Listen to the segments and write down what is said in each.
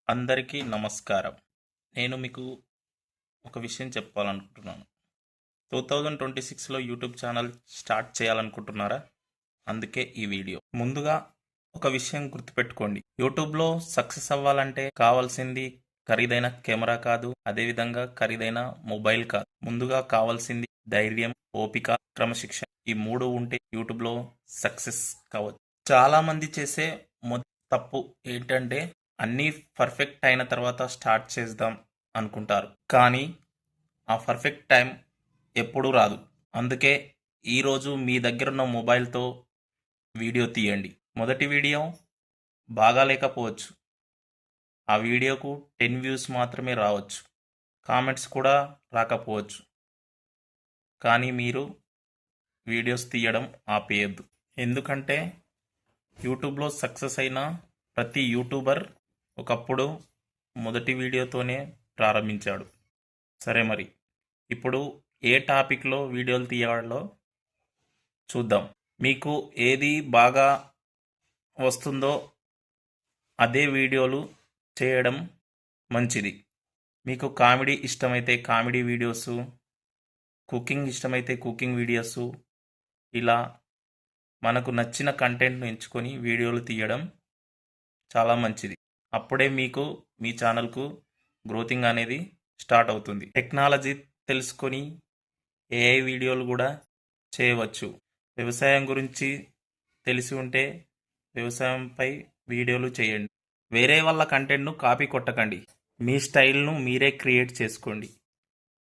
అందరికీ నమస్కారం. నేను మీకు ఒక విషయం చెప్పాలనుకుంటున్నాను. 2026లో యూట్యూబ్ ఛానల్ స్టార్ట్ చేయాలనుకుంటున్నారా? అందుకే ఈ వీడియో. ముందుగా ఒక విషయం గుర్తుపెట్టుకోండి. యూట్యూబ్లో సక్సెస్ అవ్వాలంటే కావాల్సింది ఖరీదైన కెమెరా కాదు, అదేవిధంగా ఖరీదైన మొబైల్ కాదు. ముందుగా కావాల్సింది ధైర్యం, ఓపిక, క్రమశిక్షణ. ఈ 3 ఉంటే యూట్యూబ్లో సక్సెస్ కావచ్చు. చాలామంది చేసే మొదటి తప్పు ఏంటంటే అన్నీ పర్ఫెక్ట్ అయిన తర్వాత స్టార్ట్ చేద్దాం అనుకుంటారు. కానీ ఆ పర్ఫెక్ట్ టైం ఎప్పుడూ రాదు. అందుకే ఈరోజు మీ దగ్గరున్న మొబైల్తో వీడియో తీయండి. మొదటి వీడియో బాగా లేకపోవచ్చు. ఆ వీడియోకు 10 వ్యూస్ మాత్రమే రావచ్చు. కామెంట్స్ కూడా రాకపోవచ్చు. కానీ మీరు వీడియోస్ తీయడం ఆపేయద్దు. ఎందుకంటే యూట్యూబ్లో సక్సెస్ అయిన ప్రతి యూట్యూబర్ ఒకప్పుడు మొదటి వీడియోతోనే ప్రారంభించాడు. సరే, మరి ఇప్పుడు ఏ టాపిక్లో వీడియోలు తీయాలో చూద్దాం. మీకు ఏది బాగా వస్తుందో అదే వీడియోలు చేయడం మంచిది. మీకు కామెడీ ఇష్టమైతే కామెడీ వీడియోసు, కుకింగ్ ఇష్టమైతే కుకింగ్ వీడియోసు, ఇలా మనకు నచ్చిన కంటెంట్ను ఎంచుకొని వీడియోలు తీయడం చాలా మంచిది. అప్పుడే మీకు మీ ఛానల్కు గ్రోతింగ్ అనేది స్టార్ట్ అవుతుంది. టెక్నాలజీ తెలుసుకొని ఏఐ వీడియోలు కూడా చేయవచ్చు. వ్యవసాయం గురించి తెలిసి ఉంటే వ్యవసాయంపై వీడియోలు చేయండి. వేరే వాళ్ళ కంటెంట్ను కాపీ కొట్టకండి. మీ స్టైల్ను మీరే క్రియేట్ చేసుకోండి.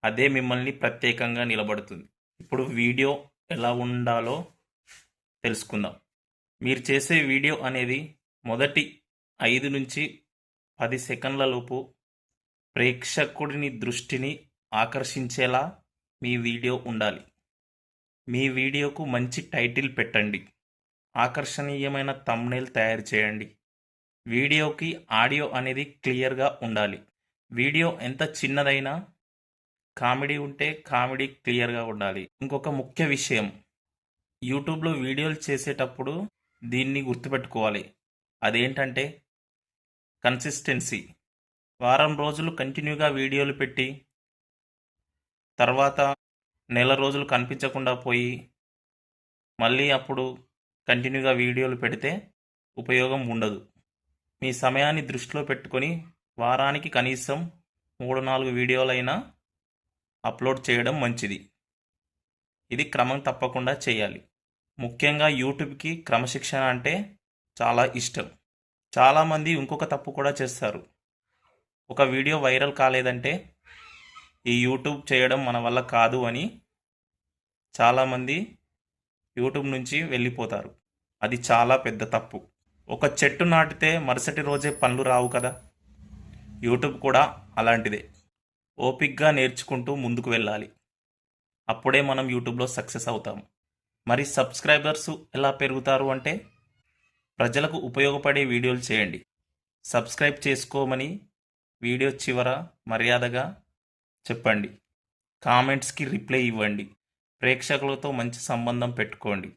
అదే మిమ్మల్ని ప్రత్యేకంగా నిలబడుతుంది. ఇప్పుడు వీడియో ఎలా ఉండాలో తెలుసుకుందాం. మీరు చేసే వీడియో అనేది మొదటి 5 నుంచి 10 సెకండ్ల లోపు ప్రేక్షకుడిని దృష్టిని ఆకర్షించేలా మీ వీడియో ఉండాలి. మీ వీడియోకు మంచి టైటిల్ పెట్టండి. ఆకర్షణీయమైన థంబ్నెయిల్ తయారు చేయండి. వీడియోకి ఆడియో అనేది క్లియర్గా ఉండాలి. వీడియో ఎంత చిన్నదైనా కామెడీ ఉంటే కామెడీ క్లియర్గా ఉండాలి. ఇంకొక ముఖ్య విషయం, యూట్యూబ్లో వీడియోలు చేసేటప్పుడు దీన్ని గుర్తుపెట్టుకోవాలి. అదేంటంటే కన్సిస్టెన్సీ. వారం రోజులు కంటిన్యూగా వీడియోలు పెట్టి తర్వాత నెల రోజులు కనిపించకుండా పోయి మళ్ళీ అప్పుడు కంటిన్యూగా వీడియోలు పెడితే ఉపయోగం ఉండదు. మీ సమయాన్ని దృష్టిలో పెట్టుకొని వారానికి కనీసం 3-4 వీడియోలైనా అప్లోడ్ చేయడం మంచిది. ఇది క్రమం తప్పకుండా చేయాలి. ముఖ్యంగా యూట్యూబ్కి క్రమశిక్షణ అంటే చాలా ఇష్టం. చాలామంది ఇంకొక తప్పు కూడా చేస్తారు. ఒక వీడియో వైరల్ కాలేదంటే ఈ యూట్యూబ్ చేయడం మన వల్ల కాదు అని చాలామంది యూట్యూబ్ నుంచి వెళ్ళిపోతారు. అది చాలా పెద్ద తప్పు. ఒక చెట్టు నాటితే మరుసటి రోజే పండ్లు రావు కదా. యూట్యూబ్ కూడా అలాంటిదే. ఓపిక్గా నేర్చుకుంటూ ముందుకు వెళ్ళాలి. అప్పుడే మనం యూట్యూబ్లో సక్సెస్ అవుతాం. మరి సబ్స్క్రైబర్స్ ఎలా పెరుగుతారు అంటే ప్రజలకు ఉపయోగపడే వీడియోలు చేయండి. సబ్స్క్రైబ్ చేసుకోమని వీడియో చివర మర్యాదగా చెప్పండి. కామెంట్స్కి రిప్లై ఇవ్వండి. ప్రేక్షకులతో మంచి సంబంధం పెట్టుకోండి.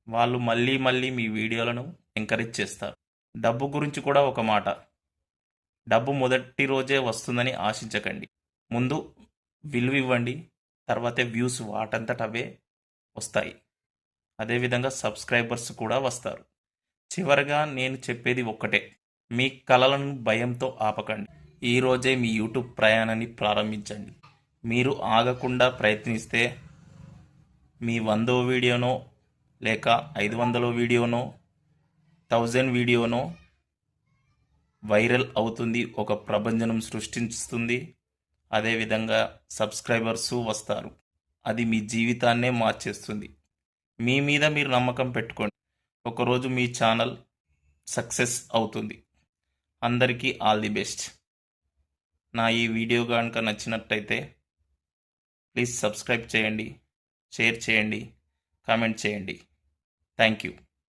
వాళ్ళు మళ్ళీ మళ్ళీ మీ వీడియోలను ఎంకరేజ్ చేస్తారు. డబ్బు గురించి కూడా ఒక మాట. డబ్బు మొదటి రోజే వస్తుందని ఆశించకండి. ముందు విలువ ఇవ్వండి, తర్వాతే వ్యూస్ వాటంతట అవే వస్తాయి. అదేవిధంగా సబ్స్క్రైబర్స్ కూడా వస్తారు. చివరగా నేను చెప్పేది ఒక్కటే, మీ కలలను భయంతో ఆపకండి. ఈరోజే మీ యూట్యూబ్ ప్రయాణాన్ని ప్రారంభించండి. మీరు ఆగకుండా ప్రయత్నిస్తే మీ 100వ వీడియోనో లేక 500వ వీడియోనో 1000 వీడియోనో వైరల్ అవుతుంది, ఒక ప్రభంజనం సృష్టిస్తుంది. అదేవిధంగా సబ్స్క్రైబర్సు వస్తారు. అది మీ జీవితాన్నే మార్చేస్తుంది. మీ మీద మీరు నమ్మకం పెట్టుకోండి. ఒకరోజు మీ ఛానల్ సక్సెస్ అవుతుంది. అందరికీ ఆల్ ది బెస్ట్. నా ఈ వీడియో కనుక నచ్చినట్టయితే ప్లీజ్ సబ్స్క్రైబ్ చేయండి, షేర్ చేయండి, కామెంట్ చేయండి. Thank you.